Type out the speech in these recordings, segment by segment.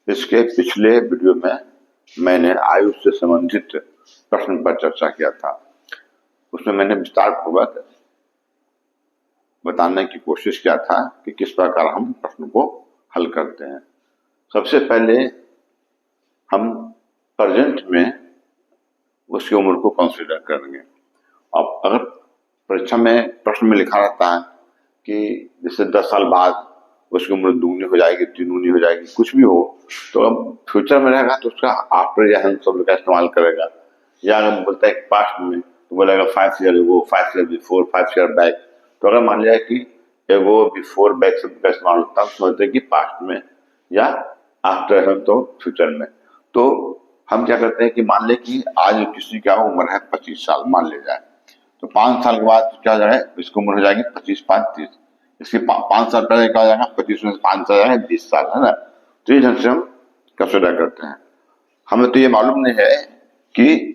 इसके पिछले वीडियो में मैंने आयु से संबंधित प्रश्न पर चर्चा किया था। उसमें मैंने विस्तार पूर्वक बताने की कोशिश किया था कि किस प्रकार हम प्रश्न को हल करते हैं। सबसे पहले हम प्रेजेंट में उसकी उम्र को कंसीडर करेंगे। अब अगर परीक्षा में प्रश्न में लिखा रहता है कि जैसे 10 साल बाद उसकी उम्र दुगनी हो जाएगी, तीन हो जाएगी, कुछ भी हो, तो अब फ्यूचर में रहेगा तो उसका आफ्टर या हैंड शब्द का इस्तेमाल करेगा। या अगर बोलता है पास्ट में तो बोलेगा 5 year ago, 5 year before, 5 year back. तो अगर मान लिया कि एगो बिफोर बैक शब्द का इस्तेमाल होता है, समझते हैं कि पास्ट में या आफ्टर है तो फ्यूचर में। तो हम क्या करते हैं कि मान ले कि आज किसी का उम्र है 25 साल, मान ले जाए, तो 5 साल के बाद क्या हो जाएगा, इसकी उम्र हो जाएगी 25, 5, 30। इसके 5 साल पहले क्या हो जाएगा, 25 में से 5 साल जाएगा 20 साल, है ना। तो ये ढंग से हम कंसिडर करते हैं। हमें तो ये मालूम नहीं है कि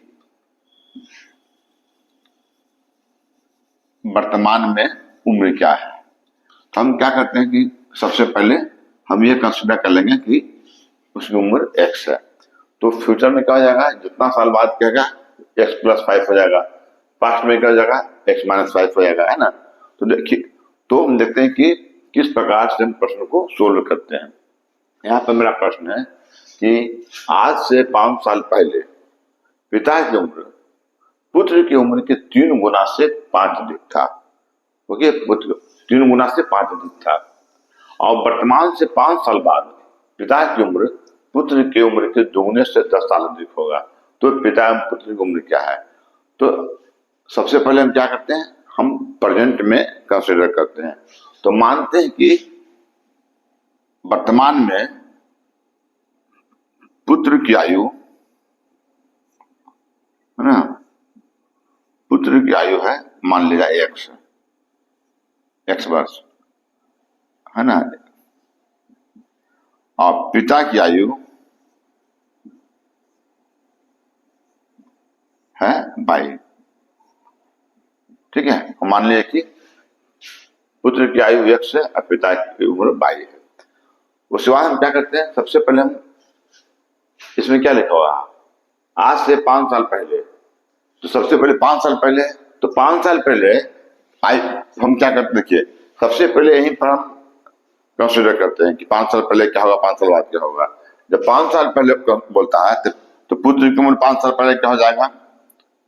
वर्तमान में उम्र क्या है। तो हम क्या करते हैं कि सबसे पहले हम ये कंसिडर कर लेंगे कि उसकी उम्र x है। तो फ्यूचर में क्या हो जाएगा, जितना साल बाद क्या होगा, x+5 हो जाएगा। पास्ट में क्या हो जाएगा, x-5 हो जाएगा, है ना। तो देखिए, तो हम देखते हैं कि किस प्रकार से हम प्रश्न को सोल्व करते हैं। यहाँ पर मेरा प्रश्न है कि आज से 5 साल पहले पिता की उम्र पुत्र की उम्र के 3 गुना से 5 अधिक था। ओके, पुत्र 3 गुना से 5 अधिक था। और वर्तमान से 5 साल बाद पिता की उम्र पुत्र की उम्र के दोगुने से 10 साल अधिक होगा। तो पिता एवं पुत्र की उम्र क्या है। तो सबसे पहले हम क्या करते हैं, हम प्रेजेंट में कंसिडर करते हैं। तो मानते हैं कि वर्तमान में पुत्र की आयु, है ना, पुत्र की आयु है, मान लिया x वर्ष, है ना। और पिता की आयु है 22। ठीक है, मान लिया कि पुत्र की आयु x है और पिता की उम्र 22 है। उसके बाद हम क्या करते हैं, सबसे पहले हम इसमें क्या लिखा हुआ, आज से 5 साल पहले। तो सबसे पहले 5 साल पहले, तो 5 साल पहले हम क्या करते, देखिए सबसे पहले यहीं पर हम कंसिडर करते हैं कि 5 साल पहले क्या होगा, 5 साल बाद क्या होगा। जब 5 साल पहले बोलता है तो पुत्र की उम्र 5 साल पहले क्या हो जाएगा,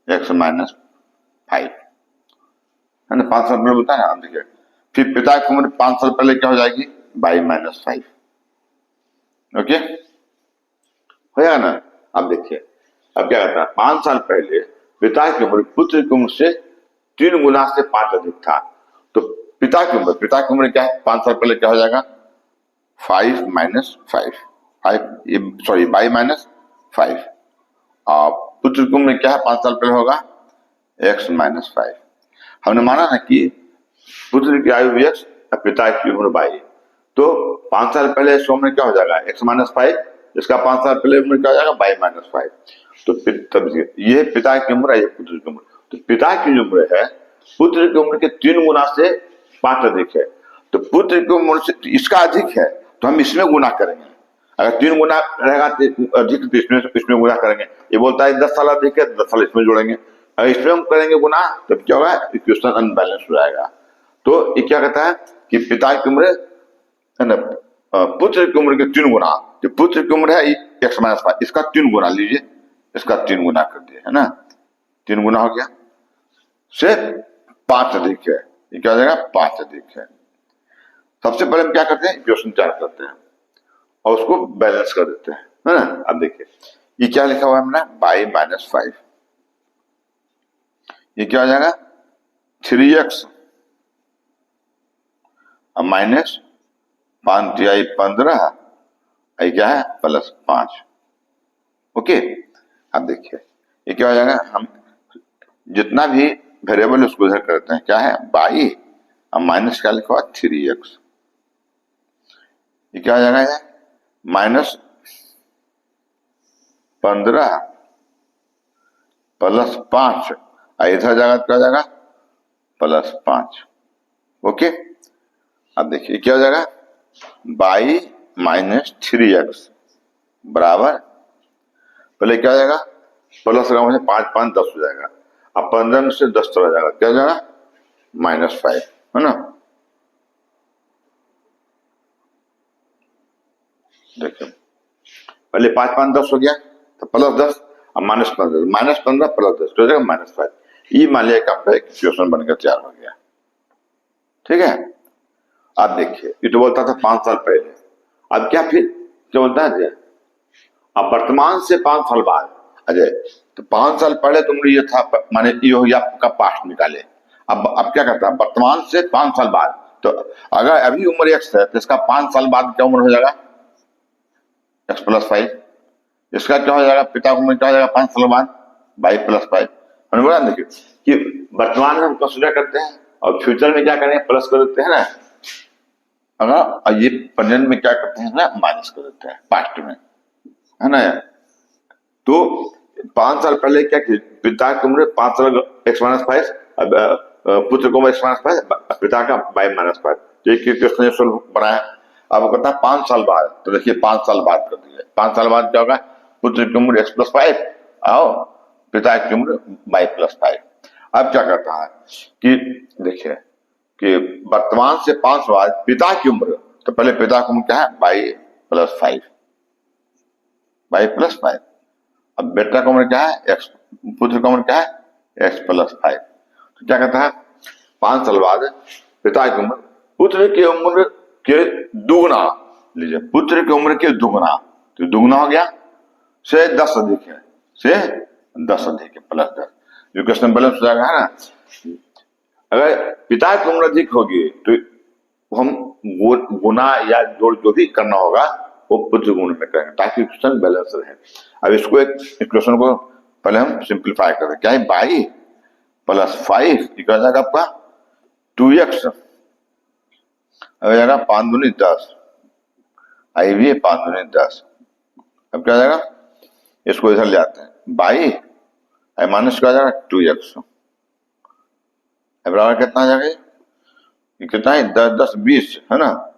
x-5, है ना। 5 साल पहले बोलता है ना, देखिए। फिर पिता की उम्र 5 साल पहले क्या हो जाएगी, 22-5। ओके, हो जाएगा ना। अब देखिए, अब क्या कहता है, 5 साल पहले पिता की उम्र पुत्र की उम्र से 3 गुना से 5 अधिक था। तो पिता की उम्र क्या है, 5 साल पहले क्या हो जाएगा, 5-5, 22-5। और पुत्र की उम्र क्या है, 5 साल पहले होगा x-5। हमने माना ना कि पुत्र की आयु x और पिता की उम्र 22। तो 5 साल पहले इसकी उम्र क्या हो जाएगा, x-5, इसका 5 साल पहले उम्र क्या हो जाएगा, 22-5। तो तब ये पिता की उम्र है, ये पुत्र की उम्र। तो पिता की उम्र है पुत्र की उम्र के 3 गुना से 5 अधिक है। तो पुत्र की उम्र से इसका अधिक है तो हम इसमें गुना करेंगे। अगर 3 गुना रहेगा तो अधिक, तो इसमें गुना करेंगे। ये बोलता है 10 साल अधिक है, 10 साल इसमें जोड़ेंगे। अगर इसमें हम करेंगे गुना तो क्या होगा, इक्वेशन अनबैलेंस हो जाएगा। तो ये क्या कहता है कि पिता की उम्र है ना, पुत्र की उम्र के 3 गुना। जो पुत्र की उम्र है x-5, इसका 3 गुना लीजिए, इसका 3 गुना कर दिए, है ना। 3 गुना हो गया से 5 अधिक है, ये क्या हो जाएगा, 5 अधिक है। सबसे पहले हम क्या करते हैं, इक्वेशन तैयार करते हैं और उसको बैलेंस कर देते हैं, है ना। अब देखिए ये क्या लिखा हुआ है हमने, 22-5। ये क्या हो जाएगा, 3x माइनस 5×15, क्या है, +5। ओके, अब देखिए ये क्या हो जाएगा, हम जितना भी वेरिएबल उसको इधर करते हैं, क्या है 22 और माइनस क्या लिखा हुआ 3x। ये क्या हो जाएगा, -15 +5, इधर जाएगा तो क्या हो जाएगा, +5। ओके, अब देखिए क्या हो जाएगा, 22 - 3x बराबर, पहले क्या हो जाएगा, प्लस का मुझे 5 5 10 हो जाएगा। अब 15 में से 10 चला जाएगा, क्या हो जाएगा, -5, है ना। देखिए पहले 5 5 10 हो गया, तो +10, अब -15, -15 +10 तो हो जाएगा -5। ये मान लिया कि आपका एक इक्वेशन बनकर तैयार हो गया। ठीक है, अब देखिए ये तो बोलता था 5 साल पहले, अब क्या फिर क्या बोलता है अजय, अब वर्तमान से 5 साल बाद। अजय तो 5 साल पहले तुमने ये था, माने ये हो गया आपका पास्ट निकाले। अब क्या करता है, वर्तमान से 5 साल बाद, तो अगर अभी उम्र x है तो इसका 5 साल बाद क्या उम्र हो जाएगा, x+5। इसका क्या हो जाएगा, पिता की उम्र क्या हो जाएगा 5 साल बाद, y+5। हमने बोला देखिए कि वर्तमान में हम कंसीडर करते हैं और फ्यूचर में क्या करेंगे, प्लस कर देते हैं ना, अगर ये प्रेजेंट में क्या करते हैं ना, माइनस कर देते हैं पास्ट में, है ना। तो 5 साल पहले क्या किया, पिता की उम्र 5 साल x-5, पुत्र की उम्र x-5, पिता का y-5, तो एक क्वेश्चन सोल्व बनाया। अब कहता है 5 साल बाद, तो देखिए 5 साल बाद कर दिए, 5 साल बाद क्या होगा, पुत्र की उम्र x+5 और पिता की उम्र y+5। अब क्या करता है कि देखिए कि वर्तमान से 5 साल बाद पिता की उम्र, तो पहले पिता की उम्र क्या है, y+5, y+5। अब बेटा का उम्र क्या है, x, पुत्र का उम्र क्या है, x+5। तो क्या कहता है, 5 साल बाद पिता की उम्र पुत्र की उम्र के दुगुना लीजिए, पुत्र की उम्र के दुगुना, तो दुगुना हो गया, से 10 अधिक है, से 10 अधिक है, +10, जो क्वेश्चन बैलेंस हो जाएगा, है ना। अगर पिता की उम्र अधिक होगी तो हम गुना या जोड़ जो भी करना होगा वो पुत्र गुण में करेंगे ताकि क्वेश्चन बैलेंस रहे। अब इसको एक इक्वेशन को पहले हम सिंप्लीफाई करें, क्या है, y+5 क्या जाएगा आपका 2x, अब जाएगा 5 दूनी 10, आई भी 5 दूनी 10। अब क्या जाएगा, इसको इधर ले आते हैं, y माइनस क्या जाएगा 2x, बराबर कितना आ जाएगा, ये कितना है 10 10 20, है ना।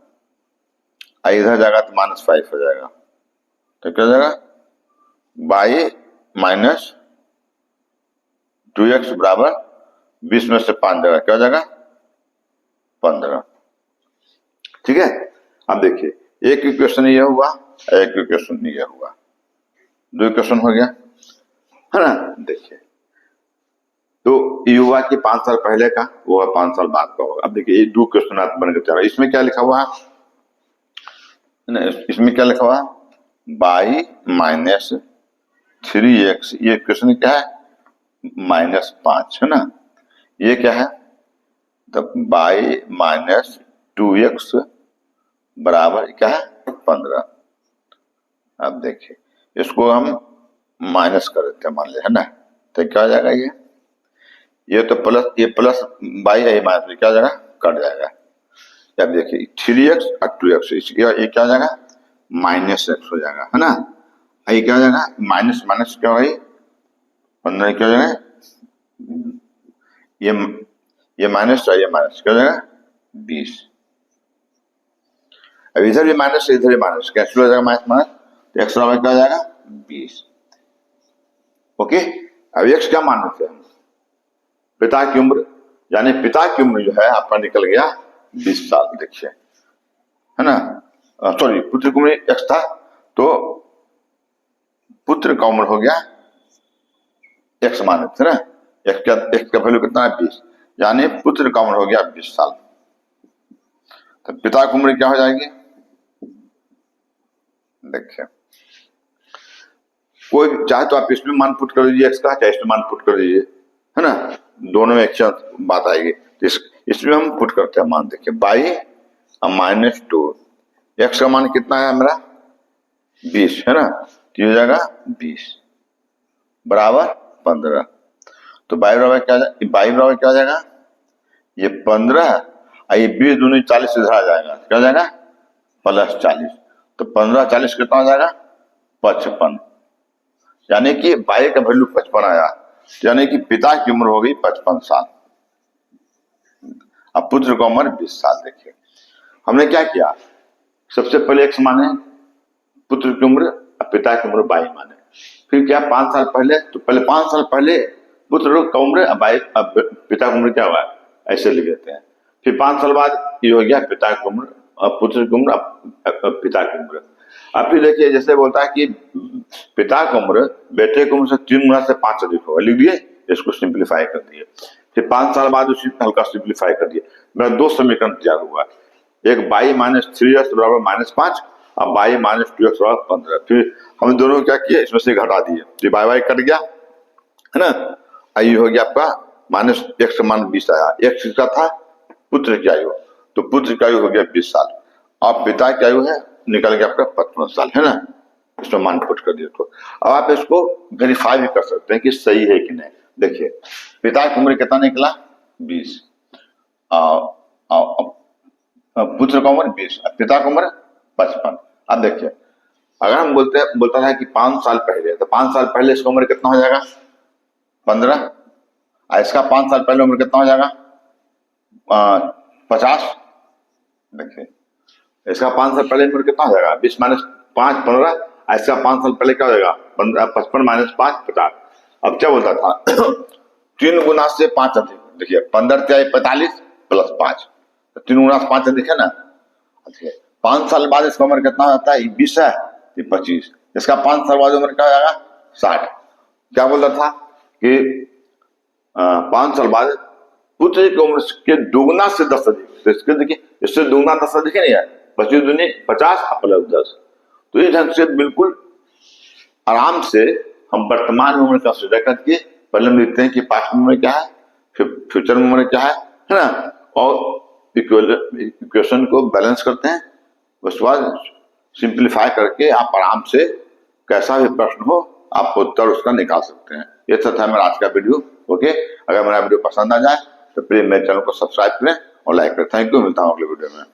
आई इधर जाएगा तो -5 हो जाएगा, तो क्या जाएगा y-2x बराबर 20 में से 5 जाएगा, क्या हो जाएगा 15। ठीक है, अब देखिए एक इक्वेशन ये हुआ, एक इक्वेशन ये हुआ, 2 इक्वेशन हो गया, है ना। देखिए तो ये हुआ कि 5 साल पहले का, वो है 5 साल बाद का होगा। अब देखिए ये 2 क्वेश्चन आप बन के, इसमें क्या लिखा हुआ है, इसमें क्या लिखा हुआ, y-3x, ये क्वेश्चन क्या है -5, है ना। ये क्या है, तो y-2x बराबर क्या है 15। अब देखिए इसको हम माइनस कर देते हैं, मान ले, है ना, तो क्या हो जाएगा, ये तो प्लस, ये प्लस बाई है, माइनस क्या हो जाएगा, कट जाएगा। अब देखिए 3x और 2x, ये क्या हो जाएगा -x हो जाएगा, है ना। ये क्या हो जाएगा, माइनस माइनस क्या होगा, 15 क्या हो जाएगा, ये माइनस और ये माइनस क्या हो जाएगा 20। अब इधर भी माइनस, इधर भी माइनस, कैंसिल हो जाएगा माइनस माइनस, तो एक्स बराबर क्या हो जाएगा 20। ओके, अब एक्स क्या मान रहे हैं, पिता की उम्र, यानी पिता की उम्र जो है आपका निकल गया 20 साल, देखिए, है ना। सॉरी, पुत्र की उम्र एक्स था, तो पुत्र का उम्र हो गया एक्स मान थे ना, एक्स का वैल्यू कितना है 20, यानी पुत्र का उम्र हो गया 20 साल। तो पिता की उम्र क्या हो जाएगी, देखिए कोई चाहे तो आप इसमें मान पुट कर दीजिए एक्स का, चाहे इसमें मान पुट कर दीजिए, है ना, दोनों में एक साथ बात आएगी। तो इसमें हम पुट करते हैं मान, देखिए y-2, एक्स का मान कितना है मेरा 20, है ना, तो हो जाएगा 20 बराबर 15। तो y बराबर क्या हो जाएगा, ये 15, ये 20 दूनी 40 इधर आ जाएगा, क्या हो जाएगा +40, तो 15 40 कितना हो जाएगा 55, यानी कि y का वैल्यू 55 आया, यानी कि पिता की उम्र हो गई 55 साल, अब पुत्र की उम्र 20 साल। देखिए हमने क्या किया, सबसे पहले x माने पुत्र की उम्र, पिता की उम्र 22 माने। फिर क्या 5 साल पहले, तो पहले 5 साल पहले पुत्र का उम्र, अब पिता की उम्र क्या हुआ, ऐसे लिख देते हैं। फिर 5 साल बाद ये हो गया पिता की उम्र, पुत्र की उम्र, पिता की उम्र। अब फिर देखिए जैसे बोलता है कि पिता की उम्र बेटे की उम्र से 3 गुना से 5 अधिक होगा, लिख दिए, इसको सिंप्लीफाई कर दिए। फिर 5 साल बाद उसी हल्का सिंप्लीफाई कर दिए। मेरा 2 समीकरण तैयार हुआ, एक बाई माइनस 3x बराबर -5 और बाई माइनस 2x बराबर 15। फिर हम दोनों क्या किए, इसमें से घटा दिए, तो बाई बाई कट गया है ना। आयु हो गया आपका माइनस x मान 20 आया। x किसका था, पुत्र की आयु, तो पुत्र की आयु हो गया 20 साल और पिता की आयु है निकल गया आपका 55 साल, है ना। इसमें मान पुट कर दिया। तो अब आप इसको वेरीफाई भी कर सकते हैं कि सही है कि नहीं। देखिए पिता की उम्र कितना निकला 20, पुत्र का उम्र 20, पिता का उम्र 55। अब देखिए अगर हम बोलता था कि 5 साल पहले, तो 5 साल पहले इसका उम्र कितना हो जाएगा 15, और इसका 5 साल पहले उम्र कितना हो जाएगा 50। देखिए इसका 5 साल पहले उम्र कितना हो जाएगा 20 माइनस 5 15, इसका 5 साल पहले क्या हो जाएगा 55 माइनस 5 50। अब क्या बोलता था 3 गुना से 5 अधिक। देखिए 15 तिहाई 45 प्लस 5, 3 गुना से 5 अधिक है ना। 5 साल बाद इसका उम्र कितना होता है 20 है, 25, इसका 5 साल बाद उम्र क्या हो जाएगा 60। क्या बोलता था कि 5 साल बाद पुत्र की उम्र के दोगुना से 10 अधिक, तो इसके देखिए इससे दोगुना 10 अधिक नहीं है, 25 दूनी 50 प्लस 10। तो इस ढंग से बिल्कुल आराम से हम वर्तमान उम्र का सुधार करके पहले हम लिखते हैं कि पास्ट में उम्र क्या है, फिर फ्यूचर में उम्र क्या है ना, और इक्वेशन को बैलेंस करते हैं। उसके बाद सिंप्लीफाई करके आप आराम से कैसा भी प्रश्न हो आप उत्तर उसका निकाल सकते हैं। ये सब था मेरा आज का वीडियो। ओके, अगर मेरा वीडियो पसंद आ जाए तो प्लीज मेरे चैनल को सब्सक्राइब करें और लाइक करें। थैंक यू, मिलता हूँ अगले वीडियो में।